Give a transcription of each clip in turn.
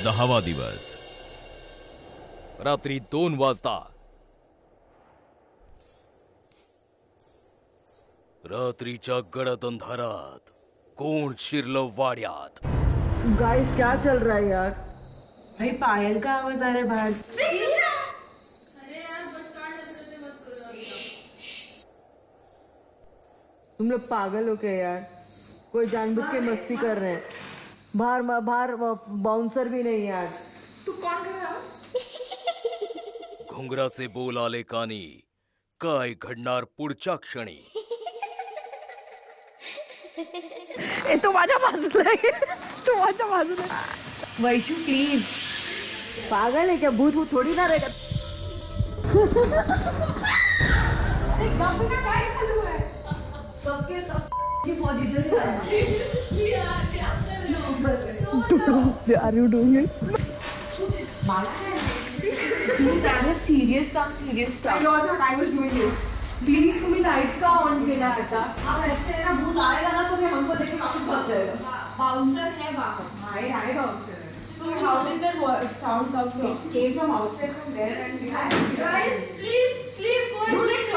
10वा दिवस रात्री 2 वाजता. रात्रीच्या गडद अंधारात कोण शिरलं वाड्यात. गाइस क्या चल रहा है यार? भाई पायल का आवाज आ रहा है बाहर से. तुम लोग पागल हो क्या यार? कोई जानबूझ के मस्ती कर रहे हैं. बाहर बाउंसर भी नहीं है आज. तू कौन कर रहा? घुंगराचे बोल आले कानी. काय घडणार पुढच्या क्षणी. तो माझ्या बाजूला आहे. तो माझ्या बाजूला आहे. वैशू प्लीज. पागल है क्या? भूत थोड़ी ना रहेगा. Are you doing it? Serious I know what I was doing it. Please तुम्ही लाइट्स का ऑन केला आता. अब ऐसे ना भूत आएगा ना तो हमको देख के वापस भाग जाएगा. बाउंसर है बाहर. I bouncer. So how did that sound come from? It came from outside from there and we had. Guys, please sleep. Go sleep.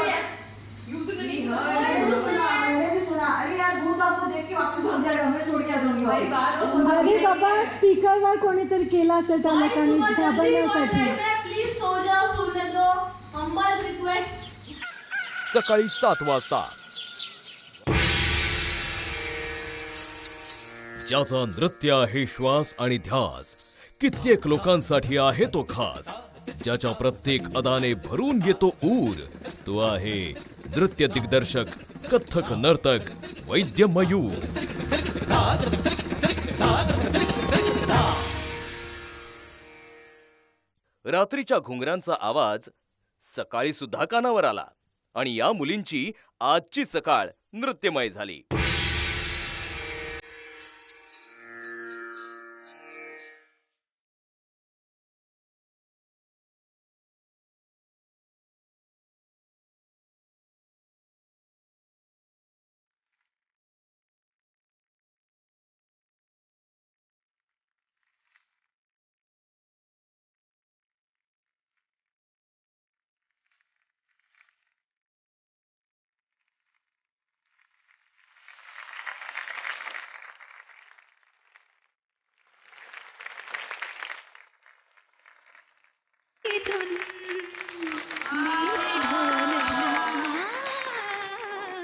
You तो नहीं. मैंने भी सुना. अरे यार भूत आपको देख के वापस भाग जाएगा. मैं छोड़ के आ जाऊंगी. भाई बात. अरे बाबा स्पीकरवर कोणीतरी केला असेल त्या लोकांनी घाबरण्यासाठी. प्लीज सो जाओ. सोने दो. Humble request. सकाळी 7 वाजता. ज्याचा नृत्य आहे श्वास आणि ध्यास. कित्येक लोकांसाठी आहे तो खास. ज्याच्या प्रत्येक अदाने भरून येतो ऊर. तो आहे नृत्य दिग्दर्शक, कथ्थक नर्तक, वैद्य मयूर. रात्रीच्या घुंगरांचा आवाज सकाळी सुद्धा कानावर आला आणि या मुलींची आजची सकाळ नृत्यमय झाली.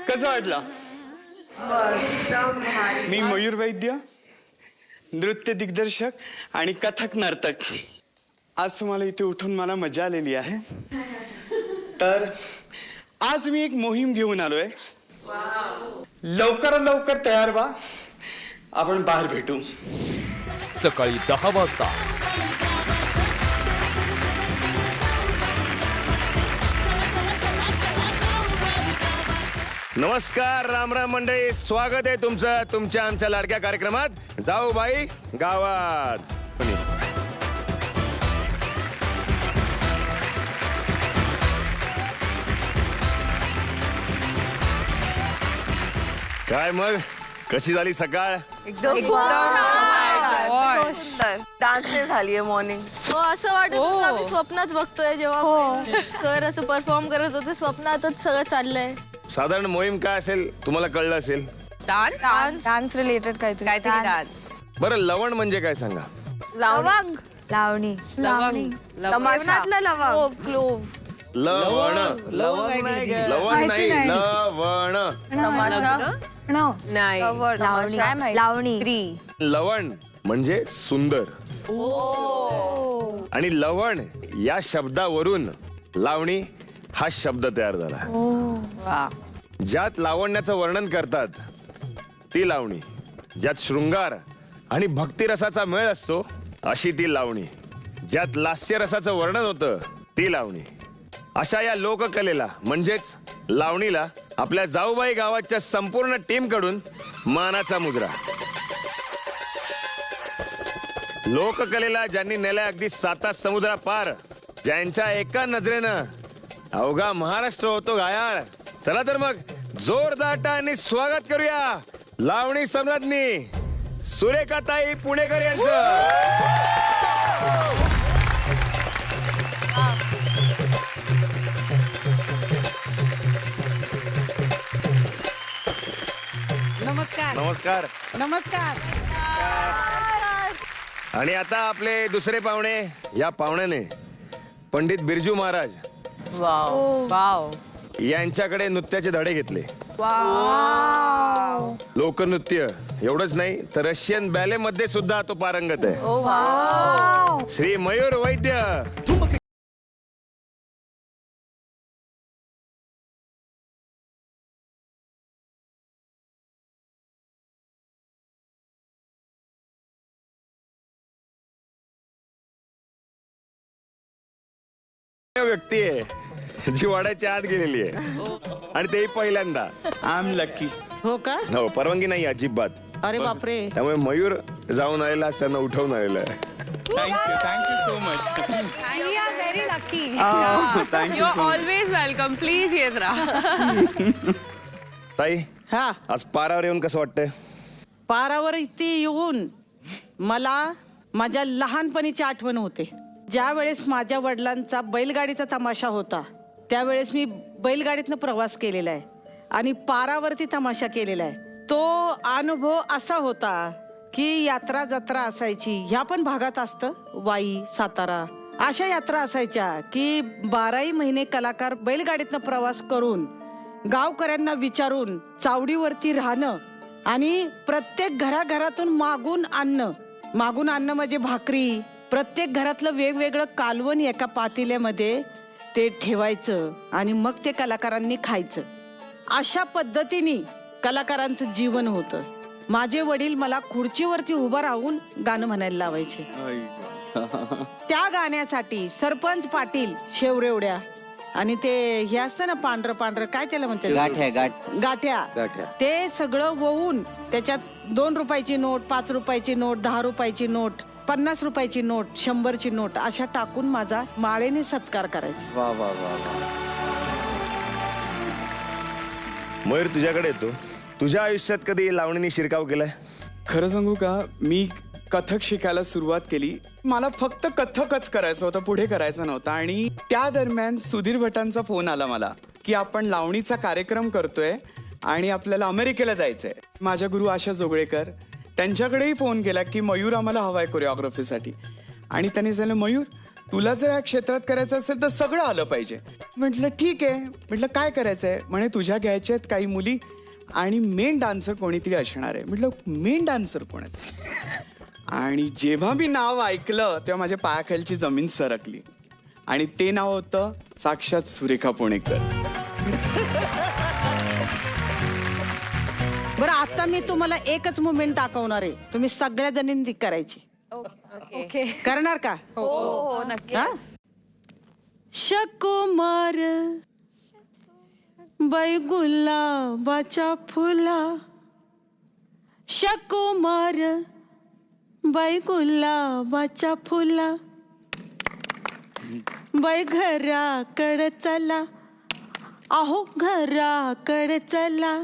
कसा वाटला? मी मयूर वैद्य, नृत्य दिग्दर्शक आणि कथक नर्तक. आज तुम्हाला इथे उठून मला मजा आलेली आहे. तर आज मी एक मोहीम घेऊन आलोय. लवकरात लवकर तयार व्हा. आपण बाहेर भेटू. सकाळी 10 वाजता. नमस्कार, राम राम मंडळी. स्वागत आहे तुमचं तुमच्या आमच्या लाडक्या कार्यक्रमात जाऊबाई गावात. काय मग कशी झाली सकाळ? एकदम डान्स झालीये मॉर्निंग. हो असं वाटत होतं आम्ही स्वप्नच बघतोय जेव्हा सर असं परफॉर्म करत होते. स्वप्नातच सगळं चाललंय. साधारण मोहीम काय असेल तुम्हाला कळलं असेल. डान्स रिलेटेड काहीतरी डान्स. बरं, लवण म्हणजे काय सांगा? लवंग. लावणी. लवणातलं लवंग. क्लोव. लवण. लवण नाही. लवण. लावणी. लवण म्हणजे सुंदर. आणि लवण या शब्दावरून लावणी हा शब्द तयार झाला. ज्यात लावण्याचं वर्णन करतात ती लावणी. ज्यात शृंगार आणि भक्तिरसाचा मेळ असतो अशी ती लावणी. ज्यात लास्य रसाचं वर्णन होतं ती लावणी. अशा या लोककलेला म्हणजेच लावणीला आपल्या जाऊबाई गावाच्या संपूर्ण टीम कडून मानाचा मुजरा. लोककलेला ज्यांनी नेल्या अगदी 7 समुद्रा पार, ज्यांच्या एका नजरेनं अवघा महाराष्ट्र होतो घायाळ. चला तर मग जोरदार स्वागत करूया लावणी सम्राज्ञी सुरेखाताई पुणेकर यांचं. नमस्कार नमस्कार. नमस्कार. आणि आता आपले दुसरे पाहुणे, या पाहुण्याने पंडित बिरजू महाराज वाव. यांच्याकडे नृत्याचे धडे घेतले. लोकनृत्य एवढंच नाही तर रशियन बॅले मध्ये सुद्धा तो पारंगत आहे. श्री मयूर वैद्य. व्यक्ती आहे जी वाड्याच्या आत गेलेली आहे आणि तेही पहिल्यांदा. I am lucky. हो का? हो, परवानगी नाही अजिबात. अरे बापरे. त्यामुळे मयूर जाऊन आलेला त्यांना उठवून आलेला आहे. Thank you so much. We are very lucky. Thank you You're always welcome. Please येत राहा. ताई, हा, आज पारावर येऊन कसं वाटतंय? पारावर इथे येऊन मला माझ्या लहानपणीची आठवण होते. ज्या वेळेस माझ्या वडिलांचा बैलगाडीचा तमाशा होता त्यावेळेस मी बैलगाडीतनं प्रवास केलेला आहे आणि पारावरती तमाशा केलेला आहे. तो अनुभव असा होता की यात्रा जत्रा असायची. ह्या पण भागात असतं, वाई, सातारा अशा यात्रा असायच्या की 12ही महिने कलाकार बैलगाडीतनं प्रवास करून गावकऱ्यांना विचारून चावडीवरती राहणं आणि प्रत्येक घराघरातून मागून आणणं म्हणजे भाकरी. प्रत्येक घरातलं वेगवेगळं कालवण एका पातेल्यामध्ये ते ठेवायचं आणि मग ते कलाकारांनी खायचं. अशा पद्धतीने कलाकारांचं जीवन होतं. माझे वडील मला खुर्चीवरती उभं राहून गाणं म्हणायला लावायचे. त्या गाण्यासाठी सरपंच पाटील शेवरेवड्या आणि ते हे असतं ना पांढरं पांढरं, काय त्याला म्हणतात, गाठ्या, ते सगळं वळून त्याच्यात 2 रुपयाची नोट, 5 रुपयाची नोट, 10 रुपयाची नोट, 50 रुपयाची नोट, 100ची नोट अशा टाकून माझा माळेने सत्कार करायचा. वा वा वा. मयूर, तुझ्याकडे येतो. तुझ्या आयुष्यात कधी लावणीने शिरकाव केलाय? खरं सांगू का, मी कथक शिकायला सुरुवात केली. मला फक्त कथकच करायचं होतं, पुढे करायचं नव्हतं. आणि त्या दरम्यान सुधीर भटांचा फोन आला मला की आपण लावणीचा कार्यक्रम करतोय आणि आपल्याला अमेरिकेला जायचंय. माझ्या गुरु आशा जोगळेकर त्यांच्याकडेही फोन केला की मयूर आम्हाला हवाय कोरिओग्राफीसाठी. आणि त्यांनी सांगितलं, मयूर तुला जर या क्षेत्रात करायचं असेल तर सगळं आलं पाहिजे. म्हटलं ठीक आहे. म्हटलं काय करायचंय? म्हणे तुझ्या घ्यायच्या आहेत काही मुली आणि मेन डान्सर कोणीतरी असणार आहे. म्हटलं मेन डान्सर कोणाचं? आणि जेव्हा मी नाव ऐकलं तेव्हा माझ्या पायाखालची जमीन सरकली. आणि ते नाव होतं साक्षात सुरेखा पुणेकर. बरं, आता मी तुम्हाला एकच मुवमेंट दाखवणार आहे. तुम्ही सगळ्या जणींनी करायची. ओके. करणार का? हो नक्की. शकुमार बाई गुलाबाच्या फुला, शकुमार बाई गुलाबाच्या फुला, बाई घराकडे चला, अहो घराकडे चला,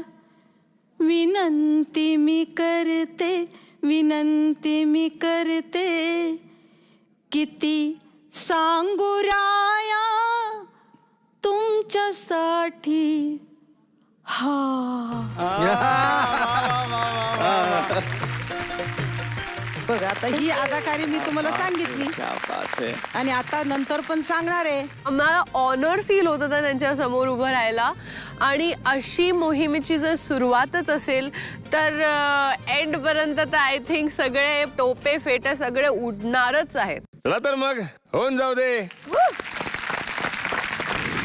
विनंती मी करते, विनंती मी करते, किती सांगू राया तुमच्यासाठी. बघा, आता ही अदाकारी मी तुम्हाला सांगितली आणि आता नंतर पण सांगणार आहे. मला ऑनर फील होत होता त्यांच्या समोर उभं राहायला. आणि अशी मोहिमेची जर सुरुवातच असेल तर एंड पर्यंत तर आय थिंक सगळे टोपे फेटे सगळे उडणारच आहेत. चला तर मग होऊन जाऊ दे.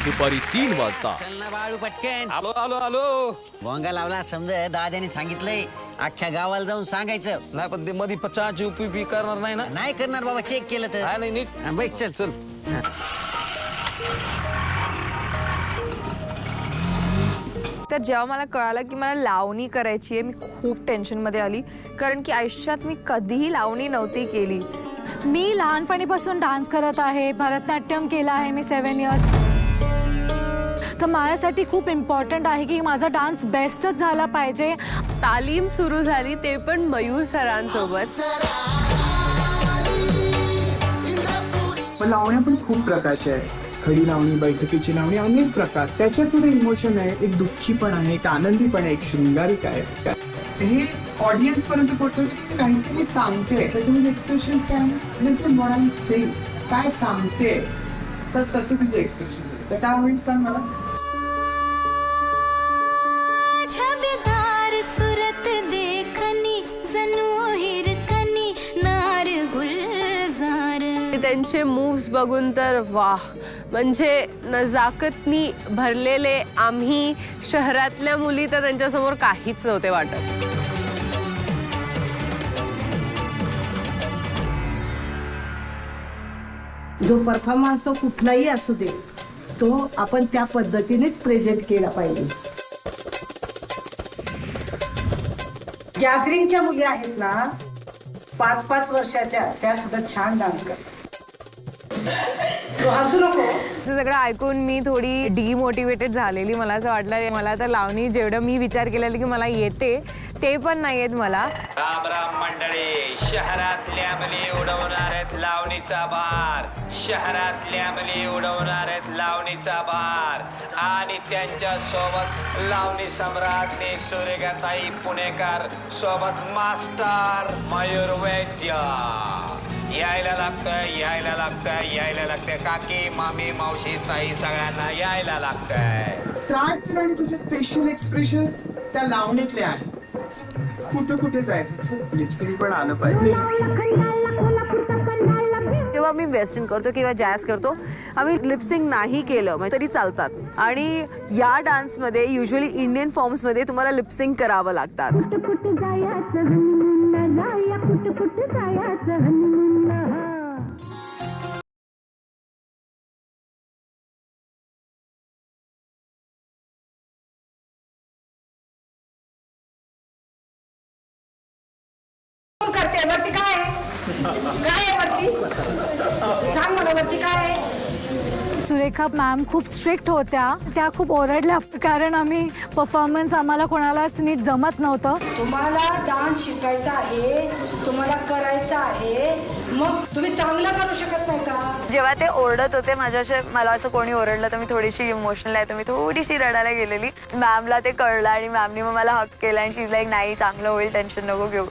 दुपारी 3 वाजता चल ना बाळू पटकन. आलो आलो आलो. भोंगा लावला समजा दादाने सांगितलंय अख्ख्या गावाला जाऊन सांगायचं. नाही पण ते मध्ये 50 उपी करणार नाही ना? नाही करणार बाबा, चेक केलं तर. नाही नीट. बस चल चल. तर जेव्हा मला कळालं की मला लावणी करायची आहे, मी खूप टेन्शनमध्ये आली. कारण की आयुष्यात मी कधीही लावणी नव्हती केली. मी लहानपणीपासून डान्स करत आहे, भरतनाट्यम केलं आहे मी 7 इयर्स. तर माझ्यासाठी खूप इम्पॉर्टंट आहे की माझा डान्स बेस्टच झाला पाहिजे. तालीम सुरू झाली ते पण मयूर सरांसोबत. पण लावण्या पण खूप प्रकारच्या आहेत. खडी लावणी, बैठकीची लावणी, अनेक प्रकार. त्याच्यात सुद्धा इमोशन आहे, एक दुःखी पण आहे, एक आनंदी पण आहे, एक शृंगारिक आहे. हे ऑडियन्स पर्यंत पोहोचवते की काहीतरी सांगते. त्याच्यामध्ये एक्सप्रेशन काय, लिसन व्हॉट आय एम सेइंग, काय सांगते, तर तसे तुझे एक्सप्रेशन. तर काय होईल सांग मला. छबीदार सुरत देखनी जणू हिरकणी नार गुलजार. त्यांचे मूव्स बघून तर वाह, म्हणजे नजाकतनी भरलेले आम्ही शहरातल्या मुली तर त्यांच्यासमोर काहीच नव्हते वाटत. जो परफॉर्मन्स तो कुठलाही असू दे, तो आपण त्या पद्धतीनेच प्रेझेंट केला पाहिजे. गॅदरिंगच्या मुली आहेत ना, 5-5 वर्षाच्या, त्या सुद्धा छान डान्स करतात. तू हसू नको. हे सगळं ऐकून मी थोडी डिमोटिवेटेड झालेली. मला असं वाटलं मला तर लावणी जेवढं मी विचार केलेलं की मला येते ते पण नाही येत मला. राम राम मंडळी, शहरातल्या मुली उडवणार आहेत लावणीचा भार. शहरातल्या मुली उडवणार आहेत लावणीचा भार. आणि त्यांच्या सोबत लावणी सम्राज्ञी सुरेखाताई पुणेकर, सोबत मास्टर मयूर वैद्य. यायला लागतंय, यायला लागतंय, यायला लागतंय. काकी, मामी, मावशी, ताई सगळ्यांना यायला लागतंय. ट्राय कर आणि तुझे फेशियल एक्सप्रेशन्स त्या लावणीतले आहेत. कुठे कुठे जायचं, लिपसिंग पण आलं पाहिजे. जेव्हा मी वेस्टर्न करतो किंवा जॅझ करतो, आम्ही लिपसिंग नाही केलं तरी चालतात. आणि या डान्समध्ये युजली इंडियन फॉर्म्समध्ये तुम्हाला लिपसिंग करावं लागतात. करते वरती काय काय वरती सांग मला, वरती काय. सुरेखा मॅम खूप स्ट्रिक्ट होत्या, त्या खूप ओरडल्या कारण आम्ही परफॉर्मन्स आम्हाला कोणालाच नीट जमत नव्हतं. तुम्हाला डान्स शिकायचा आहे, तुम्हाला करायचा आहे, मग तुम्ही चांगलं करू शकत नाही का. जेव्हा ते ओरडत होते माझ्याशी, मला असं कोणी ओरडलं तर मी थोडीशी इमोशनल आहे, तर मी थोडीशी रडायला गेलेली. मॅमला ते कळलं आणि मॅमनी मग मला हक केला आणि शी लाईक नाही चांगलं होईल, टेन्शन नको घेऊ.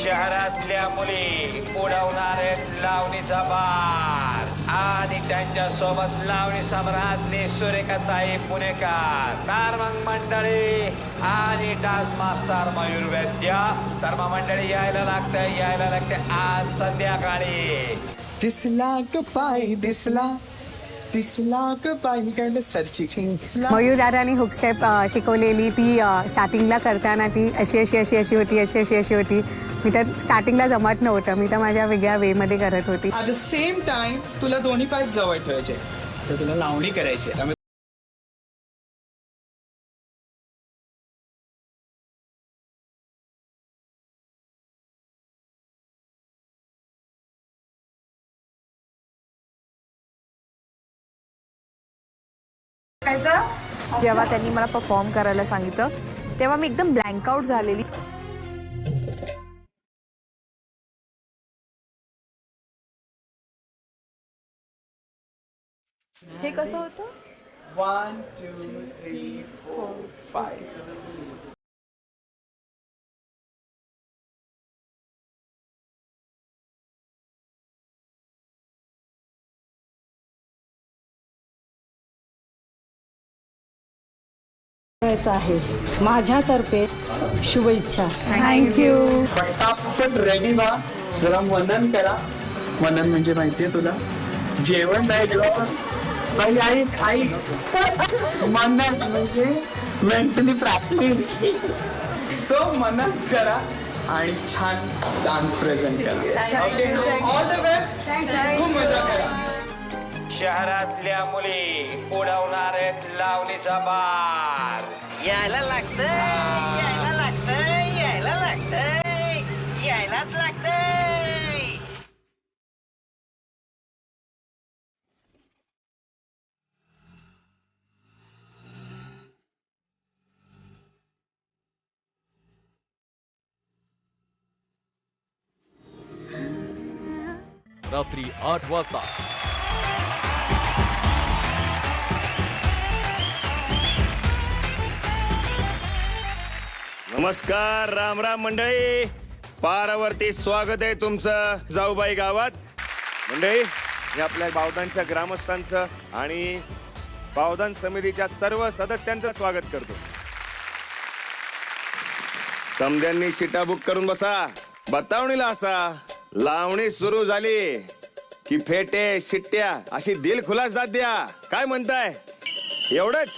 शहरातल्या मुली उडवणार आहेत लावणीचा भार. आणि त्यांच्या सोबत लावणी सम्राज्ञी सुरेखाताई पुणेकर, तर मग मंडळी आणि डान्स मास्टर मयूर वैद्य. तर मग मंडळी यायला लागतंय, यायला लागतंय आज संध्याकाळी. दिसला ग पाय, दिसला दिसला ग पाय. मी काय सर्चिंग. मयूर दादानी हुक स्टेप शिकवलेली ती स्टार्टिंगला करताना ती अशी अशी अशी अशी होती, अशी अशी अशी होती. मी तर स्टार्टिंगला जमत नव्हतं, मी तर माझ्या वेगळ्या वेमध्ये करत होती. ॲट द सेम टाइम तुला दोन्ही पाय जवळ ठेवायचे, तर तुला लावणी करायची. जेव्हा त्यांनी मला परफॉर्म करायला सांगितलं तेव्हा मी एकदम ब्लँक आउट झालेली. हे कसं होतं. 1 2 3 4 5. आहे माझ्यातर्फे शुभेच्छा. थँक्यू. पटापट रेडी व्हा, जरा मनन करा. मनन म्हणजे माहितीये तुला, जेवण नाही पण आई आई मनन म्हणजे मेंटली प्रॅक्टिस. सो मनन करा आणि छान डान्स प्रेझेंट करा. ऑल द बेस्ट, खूप मजा करा. शहरातल्या मुली उडवणार आहेत लावणीचा भार. यायला लागतंय, यायला लागतंय, यायला लागतंय, यायलाच लागतंय. रात्री 8 वाजता. नमस्कार, राम राम मंडळी. पारावरती स्वागत आहे तुमचं जाऊबाई गावात. मंडळी, मी आपल्या बावधानच्या ग्रामस्थांचं आणि बावधान समितीच्या सर्व सदस्यांचं स्वागत करतो. समद्यांनी शिटा बुक करून बसा. बतावणीला असा लावणी सुरू झाली की फेटे शिट्ट्या अशी दिलखुलास दाद द्या. काय म्हणताय? एवढंच?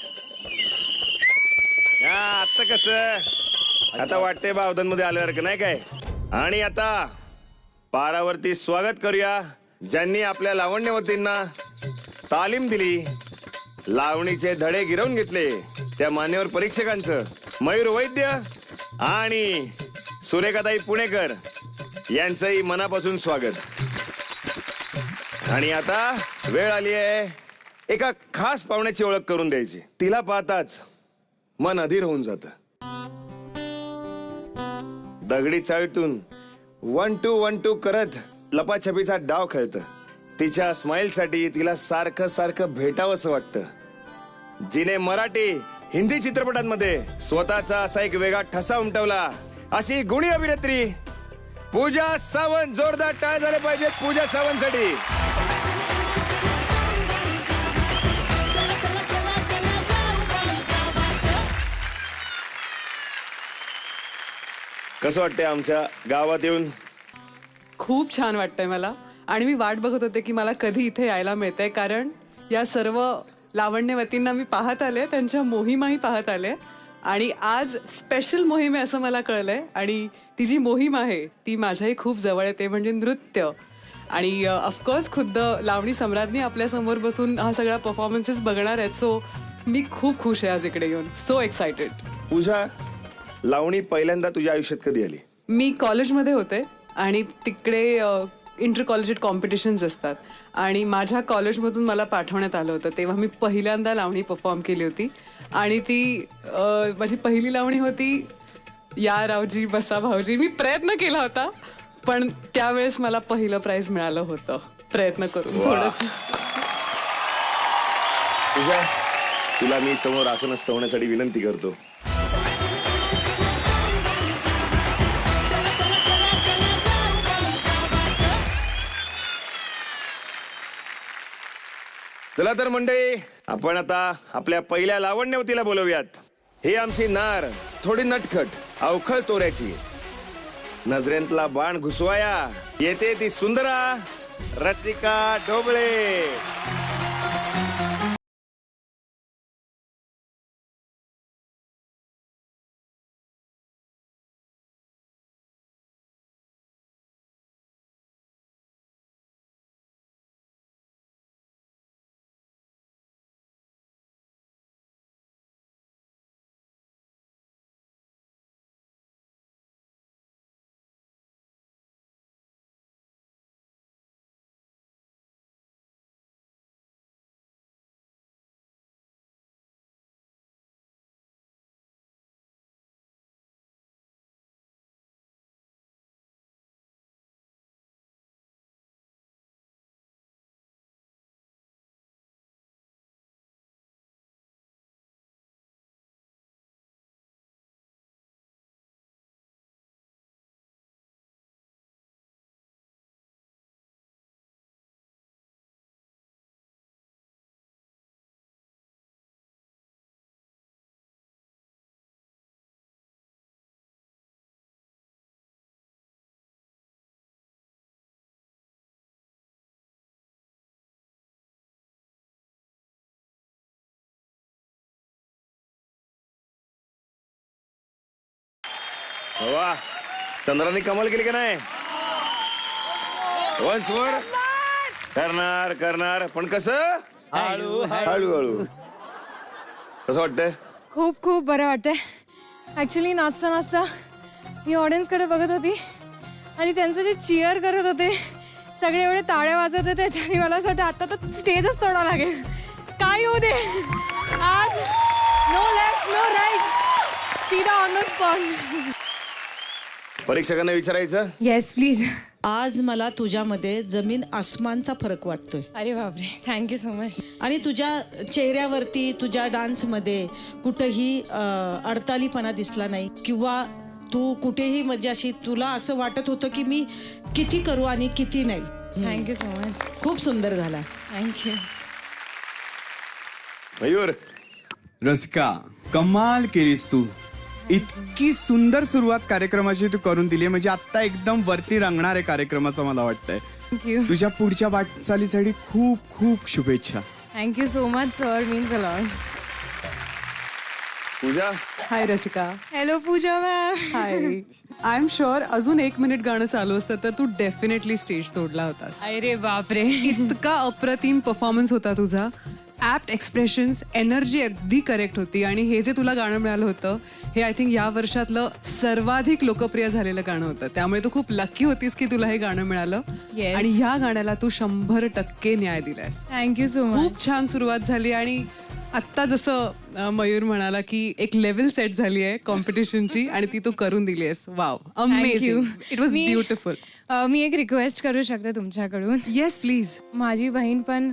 आता कसं आता वाटतंय बावधन मध्ये आल्यासारखं नाही काय? आणि आता पारावरती स्वागत करूया ज्यांनी आपल्या लावण्यवतींना तालीम दिली, लावणीचे धडे गिरवून घेतले, त्या मान्यवर परीक्षकांचं मयूर वैद्य आणि सुरेखाताई पुणेकर यांचंही मनापासून स्वागत. आणि आता वेळ आली आहे एका खास पाहुण्याची ओळख करून द्यायची. तिला पाहताच मन अधीर होऊन जातं. दगडी चाळीतून 1-2 करत लपाछपीचा डाव खेळतं. तिच्या स्माईल साठी तिला सारखं सारखं भेटावंसं वाटतं. जिने मराठी हिंदी चित्रपटांमध्ये स्वतःचा असा एक वेगळा ठसा उमटवला अशी गुणी अभिनेत्री पूजा सावंत. जोरदार टाळ झाले पाहिजेत पूजा सावंतसाठी. कसं वाटतंय आमच्या गावात येऊन? खूप छान वाटतंय मला. आणि मी वाट बघत होते की मला कधी इथे यायला मिळतंय, कारण या सर्व लावण्यवतींना मी पाहत आले, त्यांच्या मोहिमाही पाहत आले. आणि आज स्पेशल मोहीम आहे असं मला कळलंय. आणि ती जी मोहीम आहे ती माझ्याही खूप जवळ येते, म्हणजे नृत्य. आणि ऑफकोर्स खुद्द लावणी सम्राज्ञी आपल्यासमोर बसून हा सगळा परफॉर्मन्सेस बघणार आहेत. सो मी खूप खुश आहे आज इकडे येऊन. So excited. पूजा, लावणी पहिल्यांदा तुझ्या आयुष्यात कधी आली? मी कॉलेजमध्ये होते आणि तिकडे इंटर कॉलेजिएट कॉम्पिटिशन्स असतात आणि माझ्या कॉलेजमधून मला पाठवण्यात आलं होतं. तेव्हा मी पहिल्यांदा लावणी परफॉर्म केली होती. आणि ती माझी पहिली लावणी होती या रावजी बसा भाऊजी. मी प्रयत्न केला होता, पण त्यावेळेस मला पहिलं प्राइज मिळालं होतं प्रयत्न करून थोडंसं. पूजा, तुला मी समोर आसनस्थ होण्यासाठी विनंती करतो. चला तर मंडळी, आपण आता आपल्या पहिल्या लावण्यवतीला बोलवूयात. ही आमची नार थोडी नटखट, अवखळ तोऱ्याची, नजरेतला बाण घुसवाया येते ती सुंदरा रसिका ढोबळे. वा, चंद्राने कमाल केली का नाही? Once more. करणार करणार, पण कसं? हळूहळू. कसं वाटतंय? खूप खूप बरं वाटतंय. ॲक्च्युली नाचता नाचता मी ऑडियन्सकडे बघत होती आणि त्यांचं जे चिअर करत होते, सगळे एवढे टाळ्या वाजत होते, त्याच्याने मला असं वाटतं आता तर स्टेजच तोडावं लागेल. काय येऊ दे, आज नो लेफ्ट नो राईट, सीधा ऑन द स्पॉट. परीक्षकांना विचारायचं. Yes please. आज मला तुझ्यामध्ये जमीन आसमानचा फरक वाटतोय. अरे बापरे, थँक्यू सो मच. आणि तुझ्या चेहऱ्यावरती तुझ्या डान्समध्ये कुठंही अडतालीपणा दिसला नाही किंवा तू कुठेही म्हणजे अशी तुला असं वाटत होतं की मी किती करू आणि किती नाही. Thank you so much. खूप सुंदर झाला. थँक्यू. मयूर. रसिका, कमाल केलीस तू. इतकी सुंदर सुरुवात कार्यक्रमाची तू करून दिली, म्हणजे आता एकदम वरती रंगणार आहे कार्यक्रम असं मला वाटतंय. थँक्यू. तुझ्या पुढच्या वाटचालीसाठी खूप खूप शुभेच्छा. Thank you so much sir, means a lot. Pooja. Hi Rasika. Hello Pooja ma'am. Hi. I am sure अजून 1 मिनिट गाणं चालू असतं तर तू डेफिनेटली स्टेज तोडला होतास. अरे बापरे. इतका अप्रतिम परफॉर्मन्स होता तुझा. ॲप्ट एक्सप्रेशन्स, एनर्जी अगदी करेक्ट होती. आणि हे जे तुला गाणं मिळालं होतं हे आय थिंक या वर्षातलं सर्वाधिक लोकप्रिय झालेलं गाणं होतं. त्यामुळे तू खूप लकी होतीस की तुला हे गाणं मिळालं. Yes. आणि ह्या गाण्याला तू 100% न्याय दिलास. Thank you so much. खूप छान सुरुवात झाली. आणि आत्ता जसं मयूर म्हणाला की एक लेवल सेट झाली आहे कॉम्पिटिशनची आणि ती तू करून दिली आहेस. Wow, amazing. It was beautiful. मी एक रिक्वेस्ट करू शकते तुमच्याकडून. Yes please. माझी बहीण पण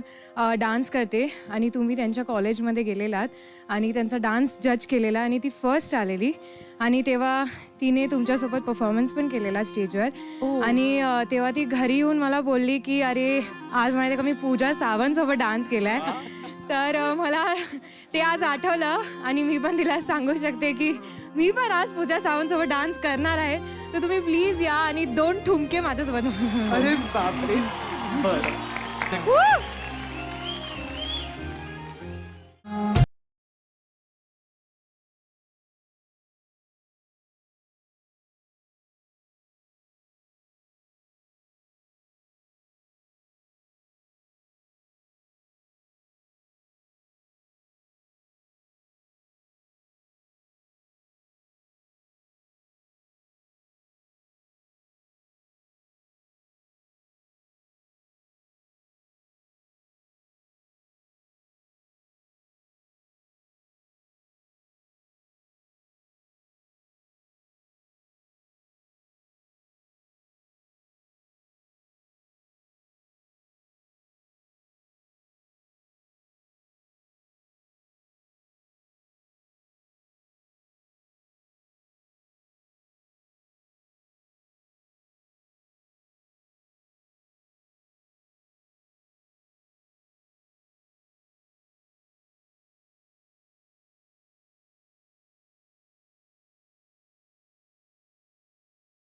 डान्स करते आणि तुम्ही त्यांच्या कॉलेजमध्ये गेलेलात आणि त्यांचा डान्स जज केलेला आणि ती फर्स्ट आलेली आणि तेव्हा तिने तुमच्यासोबत परफॉर्मन्स पण केलेला स्टेजवर. आणि तेव्हा ती घरी येऊन मला बोलली की अरे आज माहिती आहे का मी पूजा सावंतसोबत डान्स केला आहे. तर मला ते आज आठवलं आणि मी पण तिला सांगू शकते की मी पण आज पूजा सावंतसोबत डान्स करणार आहे. तर तुम्ही प्लीज या आणि 2 ठुमके माझ्यासोबत. अरे बापरे.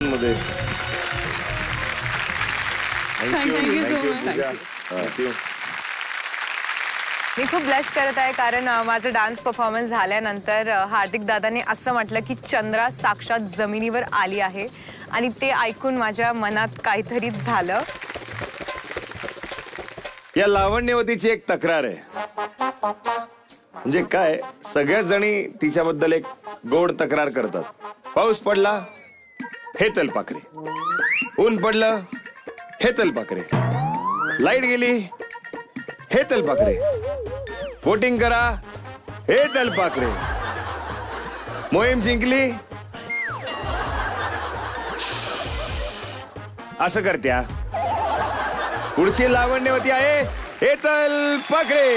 मध्ये थँक्यू सो मच. थँक्यू. मी खूप ब्लेस करत आहे कारण माझं डान्स परफॉर्मन्स झाल्यानंतर हार्दिक दादाने असं म्हटलं की चंद्रा साक्षात जमिनीवर आली आहे आणि ते ऐकून माझ्या मनात काहीतरी झालं. या लावण्यवतीची एक तक्रार आहे. म्हणजे काय, सगळ्याच जणी तिच्याबद्दल एक गोड तक्रार करतात. पाऊस पडला हे तलपाखरे, ऊन पडलं हे तलपाखरे, लाईट गेली हे तलपाखरे, वोटिंग करा हे तलपाखरे, मोहीम जिंकली असं करत्या. पुढची लावण्यवती आहे हे तलपाखरे.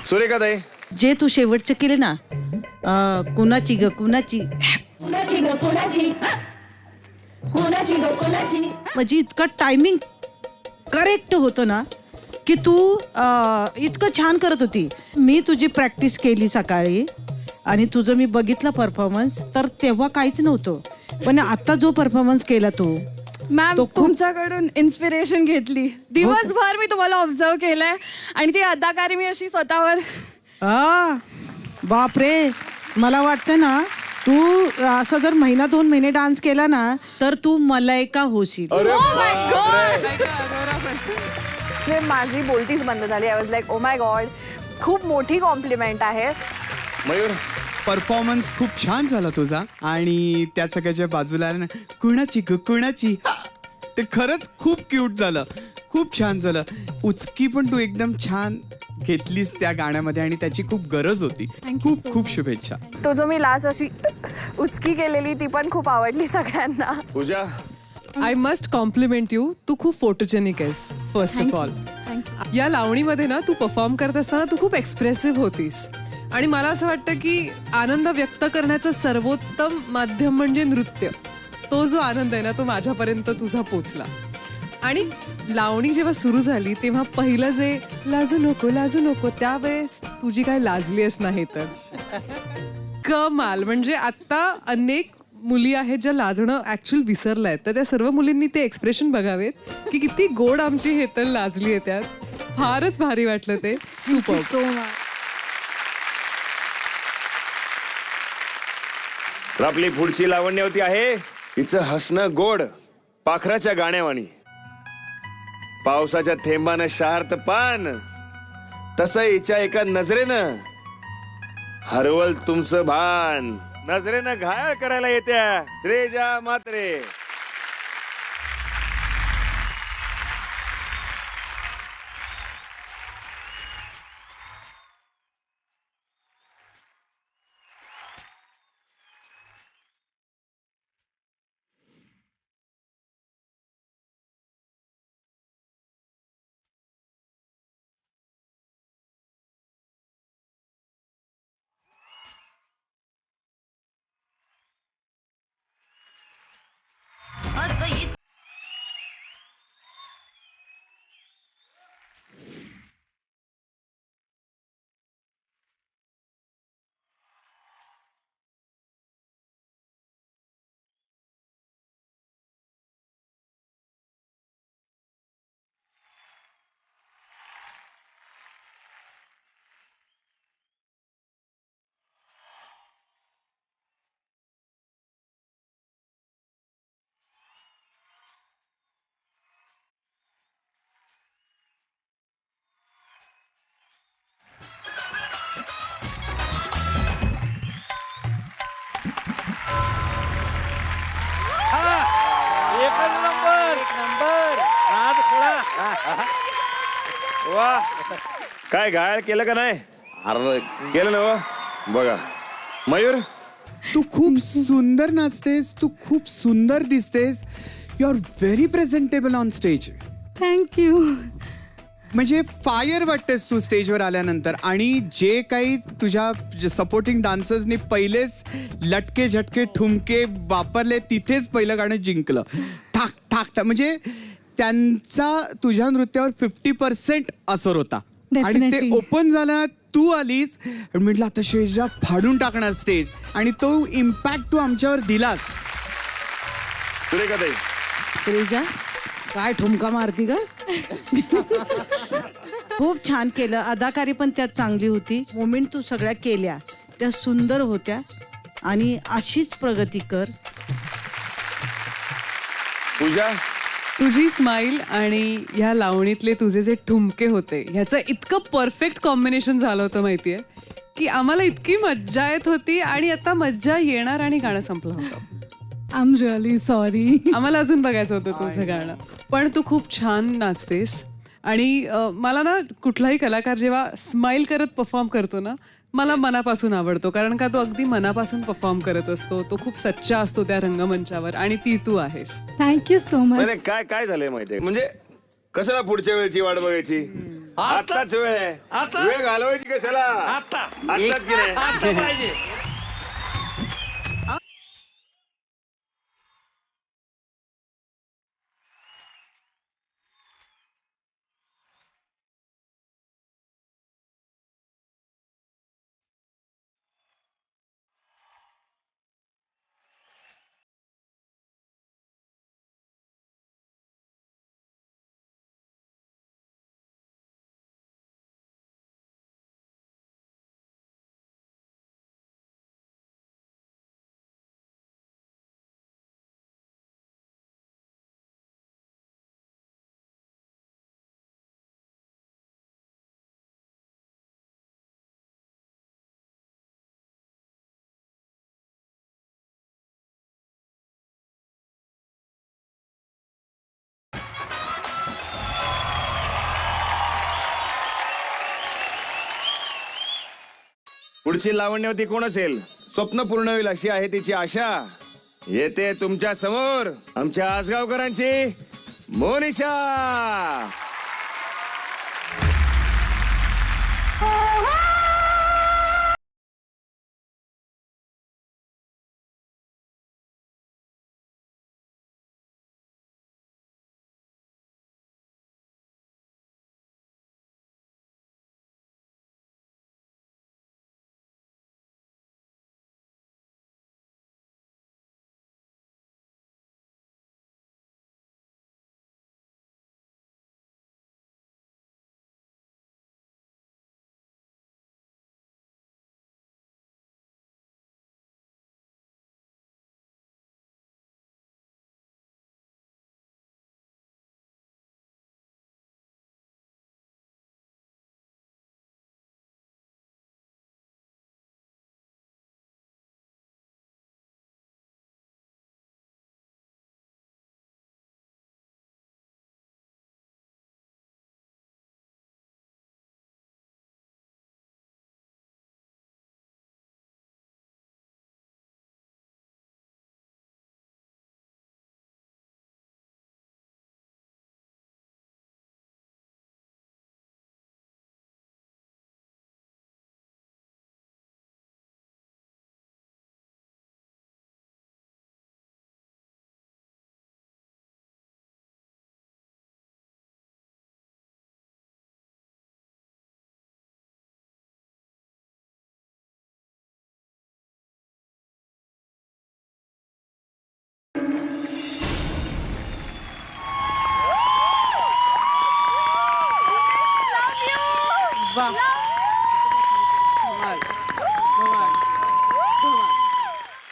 सुरेखाताई, जे तू शेवटचं केले ना, कुणाची ग कुणाची, म्हणजे इतकं टायमिंग करेक्ट होतं ना की तू इतकं छान करत होती. मी तुझी प्रॅक्टिस केली सकाळी आणि तुझं मी बघितलं परफॉर्मन्स, तर तेव्हा काहीच नव्हतं, पण आता जो परफॉर्मन्स केला तू मॅम, तुमच्याकडून इन्स्पिरेशन घेतली. दिवसभर मी तुम्हाला ऑब्झर्व केलंय आणि ती अदाकारी मी अशी स्वतःवर. बापरे, मला वाटतं ना तू असं जर 1-2 महिने डान्स केला ना तर तू मलायका होशील. जे माझी बोलतीच बंद झाली. I was like oh my God, खूप मोठी कॉम्प्लिमेंट आहे. मयूर, परफॉर्मन्स खूप छान झाला तुझा. आणि त्या सगळ्याच्या बाजूला ना कुणाची ग कुणाची, ते खरंच खूप क्यूट झालं, खूप छान झालं. उचकी पण तू एकदम छान घेतलीस त्या गाण्यामध्ये आणि त्याची खूप गरज होती. खूप खूप शुभेच्छा. तो जो मी लास्ट अशी उचकी केलेली ती पण खूप आवडली सगळ्यांना. पूजा, आय मस्ट कॉम्प्लिमेंट यू. तू खूप फोटोजेनिक आहेस फर्स्ट ऑफ ऑल. या लावणीमध्ये ना तू परफॉर्म करत असताना तू खूप एक्सप्रेसिव्ह होतीस आणि मला असं वाटतं की आनंद व्यक्त करण्याचं सर्वोत्तम माध्यम म्हणजे नृत्य. तो जो आनंद आहे ना तो माझ्यापर्यंत तुझा पोचला. आणि लावणी जेव्हा सुरू झाली तेव्हा पहिलं जे लाजू नको त्यावेळेस तुझी काय लाजलीच नाही तर कमाल. म्हणजे आता अनेक मुली आहेत ज्या लाजणं ऍक्च्युअल विसरलायत, तर त्या सर्व मुलींनी ते एक्सप्रेशन बघावेत की किती गोड आमची हेतल लाजली आहे. त्यात फारच भारी वाटलं ते. सुपर. So much. तर आपली पुढची लावण्यावती आहे. हिचं हसणं गोड पाखराच्या गाण्यावाणी, पावसाच्या थेंबानं शहारत पान, तसं हिच्या एका नजरेनं हरवल तुमचं भान. नजरेनं घायल करायला येत्या त्रेजा मात्रे. वा, काय घायल केलं का नाही? अरे केलं ना वा. बघा मयूर, तू खूप सुंदर नाचतेस, तू खूप सुंदर दिसतेस. You are very presentable on stage. Thank you. म्हणजे फायर वाटतेस तू स्टेजवर आल्यानंतर. आणि जे काही तुझ्या सपोर्टिंग डान्सर्सनी पहिलेच लटके झटके ठुमके वापरले तिथेच पहिलं गाणं जिंकलं. ठाक ठाक ठाक. म्हणजे त्यांचा तुझ्या नृत्यावर 50% असर होता. आणि ते ओपन झालं, तू आलीस म्हटलं आता शेजा फाडून टाकणार स्टेज, आणि तो इम्पॅक्ट तू आमच्यावर दिलास. सुरेखाताई, श्रीजा काय ठुमका मारती का? खूप छान केलं. अदाकारी पण त्यात चांगली होती. मोमेंट तू सगळ्या केल्या त्या सुंदर होत्या आणि अशीच प्रगती कर. पूजा, तुझी स्माईल आणि ह्या लावणीतले तुझे जे ठुमके होते ह्याचं इतकं परफेक्ट कॉम्बिनेशन झालं होतं माहितीये की आम्हाला इतकी मज्जा येत होती. आणि आता मज्जा येणार आणि गाणं संपलं होतं. I am really sorry. आम्हाला अजून बघायचं होतं तुझं गाणं. पण तू खूप छान नाचतेस. आणि मला ना कुठलाही कलाकार जेव्हा स्माईल करत परफॉर्म करतो ना मला मनापासून आवडतो. कारण का तो अगदी मनापासून परफॉर्म करत असतो. तो खूप सच्चा असतो त्या रंगमंचावर. आणि ती तू आहेस. Thank you so much. काय काय झालंय माहितीये, म्हणजे कशाला पुढच्या वेळची वाट बघायची? आताच वेळ आहे. वेळ घालवायची कशाला? आताच की नाही? पुढची लावण्यवती कोण असेल? स्वप्न पूर्ण होईल अशी आहे तिची आशा. येते तुमच्या समोर आमच्या आसगावकरांची मोनिशा.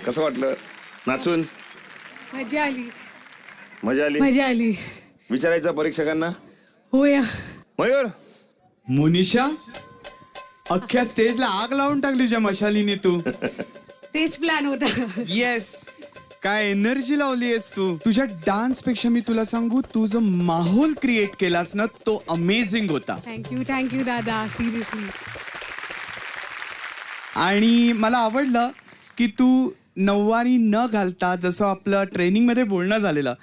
कसं वाटलं नाचून? मजा आली. मजा आली? मजा आली. विचारायचं परीक्षकांना? होय. मयूर, मोनिशा अख्ख्या स्टेजला आग लावून टाकली तुझ्या मशालीने तू. तेच प्लॅन होता. येस, काय एनर्जी लावलीयस तू. तुझ्या डान्स पेक्षा मी तुला सांगू, तू जो माहोल क्रिएट केलास ना तो अमेझिंग होता. थँक्यू दादा, सिरियसली. आणि मला आवडलं की तू नऊवारी न घालता, जसं आपलं ट्रेनिंग मध्ये बोलणं झालेलं,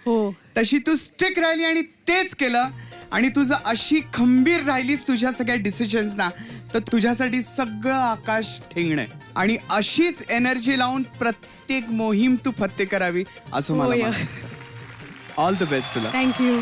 तशी तू स्टिक राहिली आणि तेच केलं. आणि तुझं अशी खंबीर राहिलीस तुझ्या सगळ्या डिसिजन्स ना, तर तुझ्यासाठी सगळं आकाश ठेंगणं आहे. आणि अशीच एनर्जी लावून प्रत्येक मोहीम तू फत्ते करावी असं मला. ऑल द बेस्ट तुला. थँक्यू.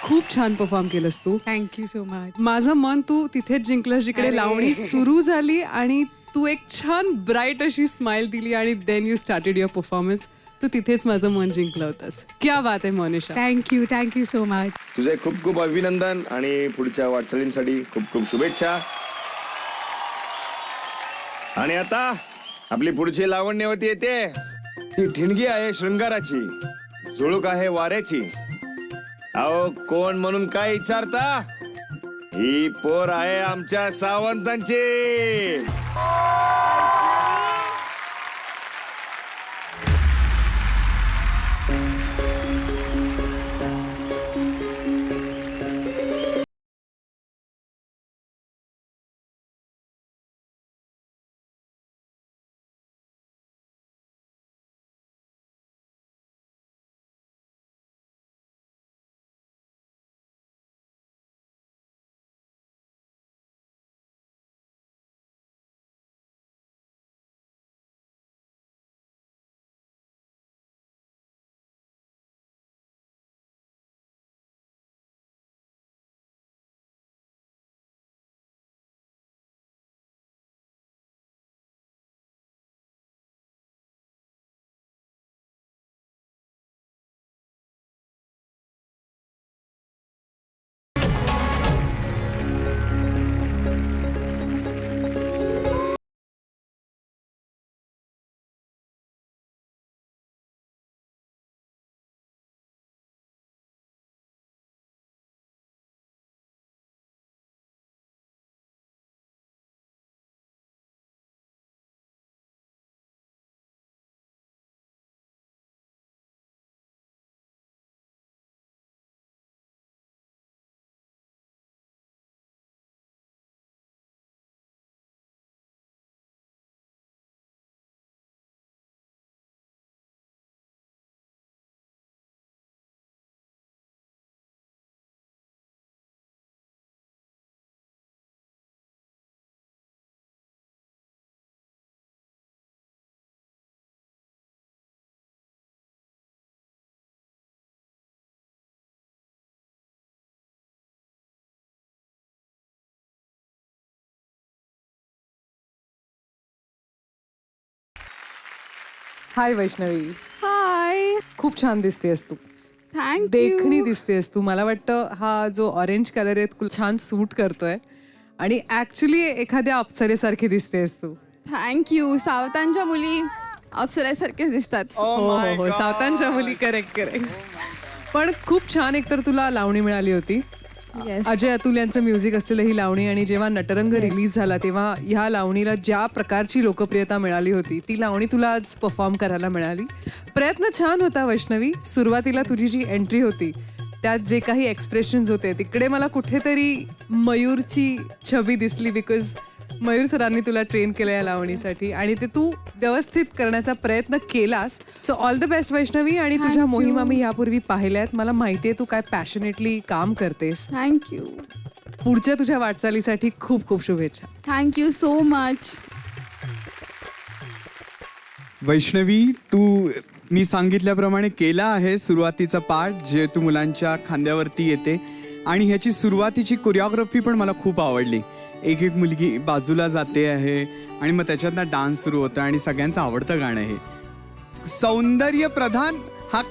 खूप छान परफॉर्म केलंस तू. Thank you so much. माझं मन तू तिथेच जिंकलं जिकडे लावणी सुरू झाली आणि तू एक छान ब्राईट अशी स्माइल दिली आणि then you started your performance. तू तिथेच माझं मन जिंकलं होतंस. क्या बात आहे मोनिशा. Thank you so much. तुझे खूप खूप अभिनंदन आणि पुढच्या वाटचालींसाठी खूप खूप शुभेच्छा. आणि आता आपली पुढची लावण्यवती येते. ती ठिणगी आहे शृंगाराची, झुळूक आहे वाऱ्याची. अहो कोण म्हणून काय विचारता? ही पोर आहे आमच्या सावंतांची. हाय वैष्णवी. हाय. खूप छान दिसतेस तू. थँक देखणी दिसतेस तू. मला वाटतं हा जो ऑरेंज कलर आहे तुला छान सूट करतोय आणि ऍक्च्युली एखाद्या अप्सरेसारखी दिसतेस तू. थँक्यू. सावतांच्या मुली अप्सरासारखेच दिसतात. हो हो हो, सावतांच्या मुली. Correct correct. पण खूप छान एकतर तुला लावणी मिळाली होती. अजय अतुल यांचं म्युझिक असलेलं ही लावणी, आणि जेव्हा नटरंग रिलीज झाला तेव्हा ह्या लावणीला ज्या प्रकारची लोकप्रियता मिळाली होती ती लावणी तुला आज परफॉर्म करायला मिळाली. प्रयत्न छान होता वैष्णवी. सुरुवातीला तुझी जी एंट्री होती त्यात जे काही एक्सप्रेशन्स होते तिकडे मला कुठेतरी मयूरची छबी दिसली, बिकॉज मयूर सरांनी तुला ट्रेन केलं या लावणीसाठी आणि ते तू व्यवस्थित करण्याचा प्रयत्न केलास. So all the best Vaishnavi. आणि तुझ्या मोहिमा मी यापूर्वी पाहिल्यात. मला माहिती आहे तू काय पॅशनेटली काम करतेस. थँक्यू. पुढच्या तुझ्या वाटचालीसाठी खूप खूप शुभेच्छा. Thank you so much. वैष्णवी, तू मी सांगितल्याप्रमाणे केला आहे सुरुवातीचा पार्ट जे तू मुलांच्या खांद्यावरती येते, आणि ह्याची सुरुवातीची कोरिओग्राफी पण मला खूप आवडली. एक एक मुलगी बाजूला जाते आहे आणि मग त्याच्यातनं डान्स सुरू होतं आणि सगळ्यांचं आवडतं गाणं आहे. सौंदर्य प्रधान हा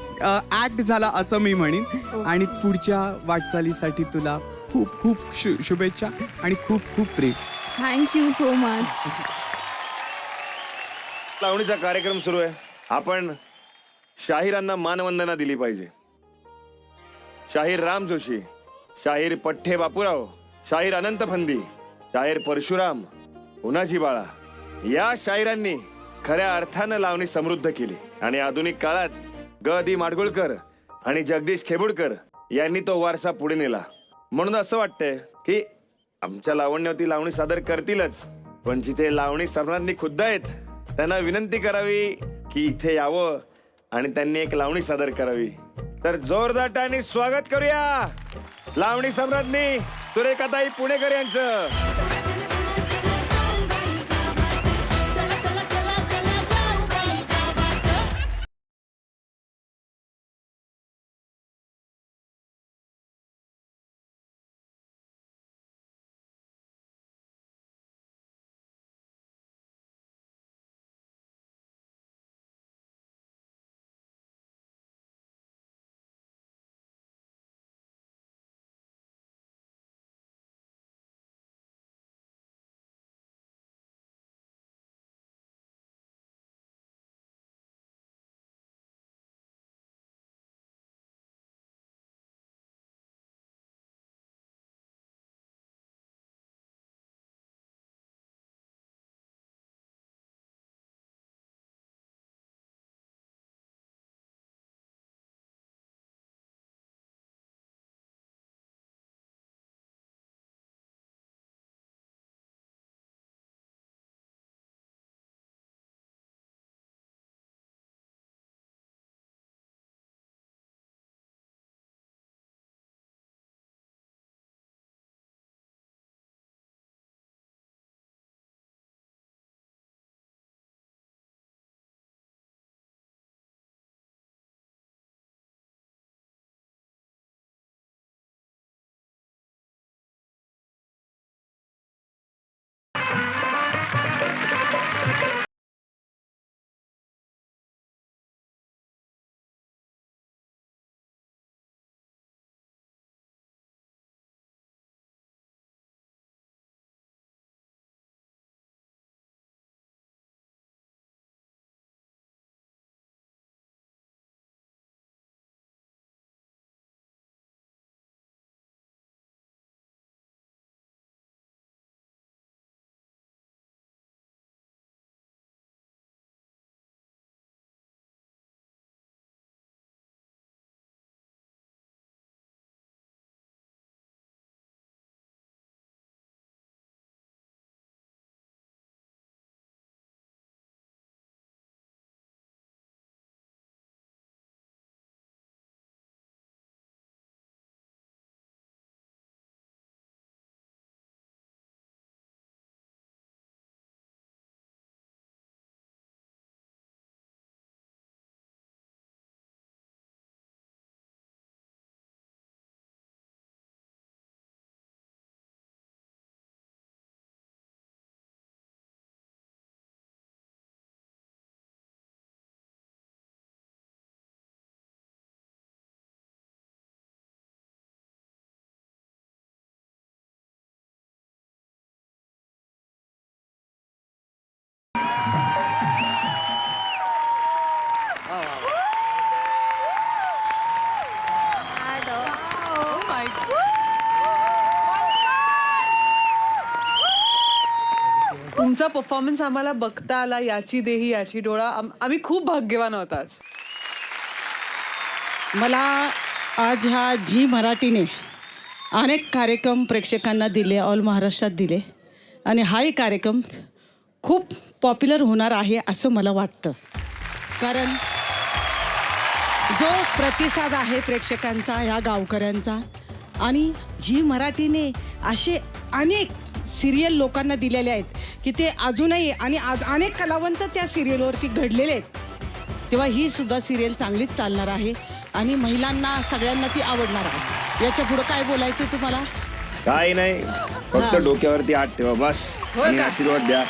ऍक्ट झाला असं मी म्हणेन. आणि पुढच्या वाटचालीसाठी तुला खूप खूप शुभेच्छा आणि खूप खूप प्रेम. Thank you so much. लावणीचा कार्यक्रम सुरू आहे. आपण शाहिरांना मानवंदना दिली पाहिजे. शाहीर राम जोशी, शाहीर पठ्ठे बापूराव, शाहीर अनंत फंदी, शाहीर परशुराम, उन्हाची बाळा या शाहिरांनी खऱ्या अर्थानं लावणी समृद्ध केली. आणि आधुनिक काळात ग दी माडगुळकर आणि जगदीश खेबुडकर यांनी तो वारसा पुढे नेला. म्हणून असं वाटतंय की आमच्या लावण्यावरती लावणी सादर करतीलच, पण जिथे लावणी सम्राज्ञी खुद्द आहेत त्यांना विनंती करावी की इथे यावं आणि त्यांनी एक लावणी सादर करावी. तर जोरदार स्वागत करूया लावणी सम्राज्ञी सुरेखाताई पुणेकर यांचं. तुमचा परफॉर्मन्स आम्हाला बघता आला, याची देही याची डोळा. आम्ही खूप भाग्यवान आहोत आज. मला आज ह्या झी मराठीने अनेक कार्यक्रम प्रेक्षकांना दिले, ऑल महाराष्ट्रात दिले आणि हाही कार्यक्रम खूप पॉप्युलर होणार आहे असं मला वाटतं. कारण जो प्रतिसाद आहे प्रेक्षकांचा, ह्या गावकऱ्यांचा, आणि झी मराठीने असे अनेक सिरियल लोकांना दिलेले आहेत की ते अजूनही आणि अनेक कलावंत त्या सिरियलवरती घडलेले आहेत. तेव्हा ही सुद्धा सिरियल चांगलीच चालणार आहे आणि महिलांना सगळ्यांना ती आवडणार आहे. याच्या पुढे काय बोलायचं तुम्हाला? काही नाही, फक्त डोक्यावरती हात ठेवा बस आणि आशीर्वाद द्या.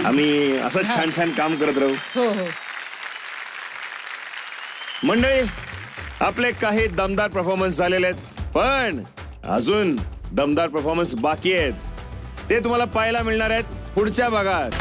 आम्ही असंच छान छान काम करत राहू. हो हो. मंडळी, आपले काही दमदार परफॉर्मन्स झालेले आहेत, पण अजून दमदार परफॉर्मन्स बाकी आहेत. ते तुम्हाला पाहायला मिळणार आहेत पुढच्या भागात.